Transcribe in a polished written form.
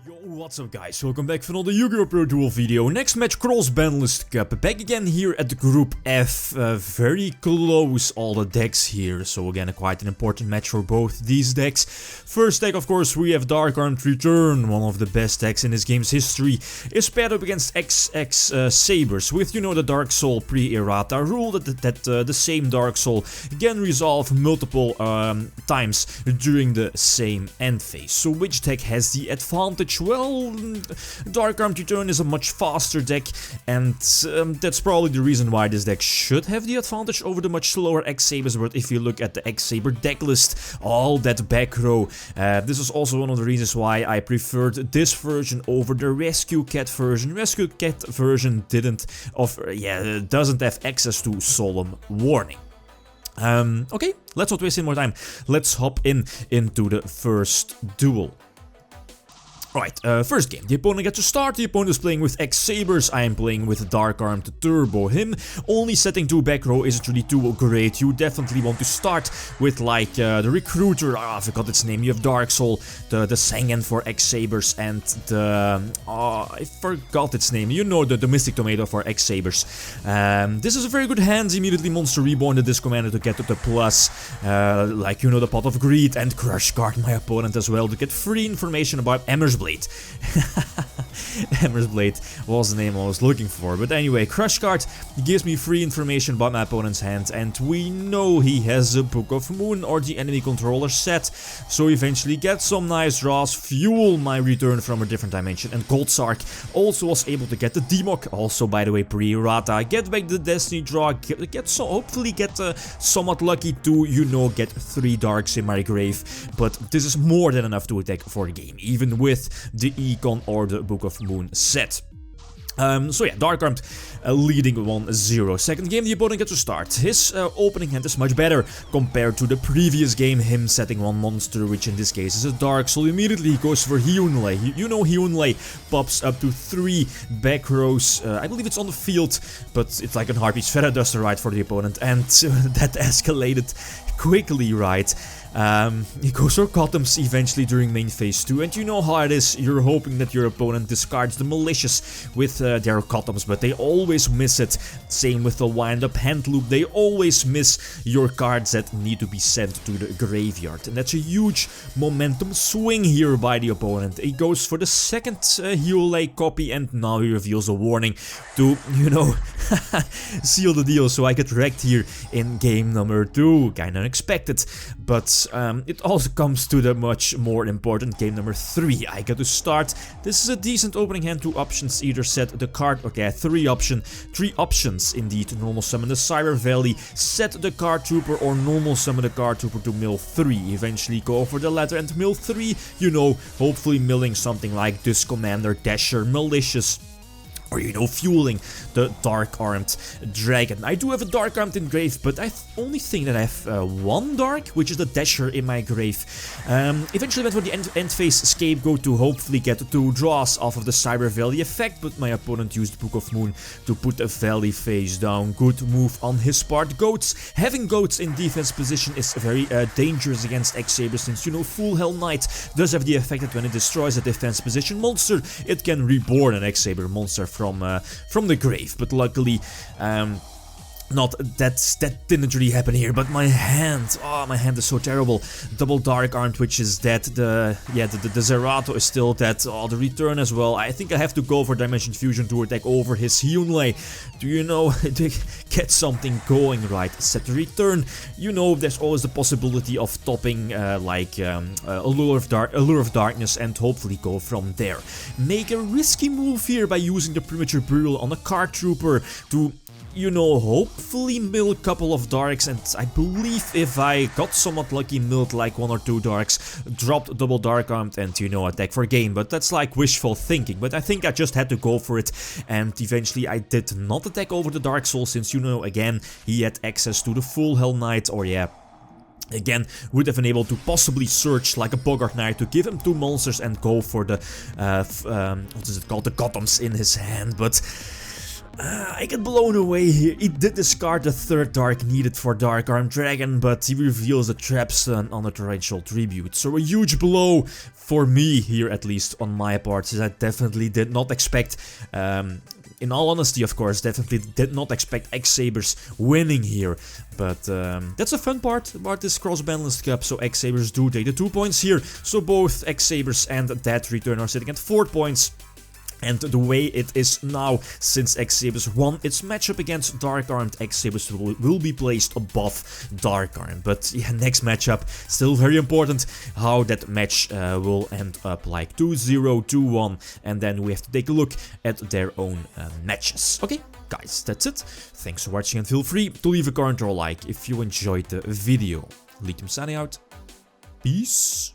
Yo, what's up guys, welcome back for another YgoPro duel video. Next match, Cross-Banlist Cup, back again here at the Group F, very close all the decks here, so again quite an important match for both these decks. First deck of course we have Dark Armed Return, one of the best decks in this game's history, is paired up against XX-Sabers with, you know, the Darksoul pre-errata rule that the same Darksoul can resolve multiple times during the same end phase. So which deck has the advantage? Well, Dark Armed Return is a much faster deck, and that's probably the reason why this deck should have the advantage over the much slower X-Sabers. But if you look at the X-Saber deck list, all that back row, this is also one of the reasons why I preferred this version over the Rescue Cat version. Rescue Cat version doesn't have access to Solemn Warning. Okay, let's not waste any more time. Let's hop into the first duel. Alright, first game. The opponent gets to start. The opponent is playing with X-Sabers. I am playing with Dark Armed Turbo. Him only setting 2 back row isn't really too great. You definitely want to start with like the Recruiter. I forgot its name. You have Darksoul, the Sangan for X-Sabers, and the I forgot its name. You know, the Mystic Tomato for X-Sabers. This is a very good hand. Immediately Monster Reborn the Disc Commander to get to the plus. Like, you know, the Pot of Greed, and Crush Guard my opponent as well to get free information about Emmer's Blade. Emmer's Blade was the name I was looking for, but anyway, Crush Card gives me free information about my opponent's hand, and we know he has a Book of Moon or the enemy controller set, so eventually get some nice draws, fuel my return from a different dimension. And Goldsark also was able to get the Demok, also by the way pre-errata, get back the Destiny draw, hopefully get somewhat lucky to, you know, get 3 darks in my grave, but this is more than enough to attack for the game, even with the Econ or the Book of Moon set. So yeah, Dark Armed leading 1-0. Second game, the opponent gets to start. His opening hand is much better compared to the previous game, him setting 1 monster, which in this case is a Darksoul. Immediately he goes for Hyunlei. You know, Hyunlei pops up to 3 back rows. I believe it's on the field, but it's like a Harpy's Feather Duster, right, for the opponent, and that escalated quickly, right. He goes for Cottums eventually during main phase 2, and you know how it is, you're hoping that your opponent discards the Malicious with their Cottums, but they always miss it. Same with the Wind-Up Hand Loop, they always miss your cards that need to be sent to the graveyard, and that's a huge momentum swing here by the opponent. He goes for the second Hyunlei copy, and now he reveals a warning to, you know, seal the deal, so I get wrecked here in game number 2, kinda unexpected, but it also comes to the much more important game number 3. I get to start. This is a decent opening hand, 2 options, either set the card, okay, 3 options indeed, normal summon the Cyber Valley, set the Card Trooper, or normal summon the Card Trooper to mill 3, eventually go for the latter and mill 3, you know, hopefully milling something like Disc Commander, Dasher, Malicious, or, you know, fueling the Dark Armed Dragon. I do have a Dark Armed in grave, but I only think that I have 1 Dark, which is the Dasher in my grave. Eventually went for the end phase Scapegoat to hopefully get 2 draws off of the Cyber Valley effect, but my opponent used Book of Moon to put the Valley face down. Good move on his part. Goats. Having Goats in defense position is very dangerous against X-Sabers, since, you know, Full Hell Knight does have the effect that when it destroys a defense position monster, it can reborn an X-Saber monster from the grave, but luckily that didn't really happen here. But my hand, my hand is so terrible. Double Dark Armed, which is dead. The Zerato is still dead. The return as well. I think I have to go for Dimension Fusion to attack over his Hyunlei. Do you know, to get something going, right? Set the return. You know, there's always the possibility of topping like Allure of Darkness, and hopefully go from there. Make a risky move here by using the Premature Burial on a Card Trooper to, you know, hopefully mill a couple of darks, and I believe if I got somewhat lucky, milled like 1 or 2 darks, dropped double Dark Armed, and, you know, attack for game, but that's like wishful thinking. But I think I just had to go for it, and eventually I did not attack over the Darksoul, since, you know, again, he had access to the Full Hell Knight, or yeah, again, would have been able to possibly search like a Boggart Knight to give him 2 monsters and go for the, what is it called, the Cottums in his hand, but I get blown away here. He did discard the third dark needed for Dark Arm Dragon, but he reveals the Trapstun on the Torrential Tribute. So a huge blow for me here, at least on my part, since I definitely did not expect, in all honesty of course, definitely did not expect X-Sabers winning here. But that's a fun part about this Cross-Banlist Cup, so X-Sabers do take the 2 points here. So both X-Sabers and Dead Return are sitting at 4 points. And the way it is now, since X-Sabers won its matchup against Dark Armed, X-Sabers will be placed above Dark Armed. But yeah, next matchup, still very important how that match will end up, like 2-0, 2-1, and then we have to take a look at their own matches. Okay, guys, that's it. Thanks for watching and feel free to leave a comment or a like if you enjoyed the video. Lithium signing out. Peace.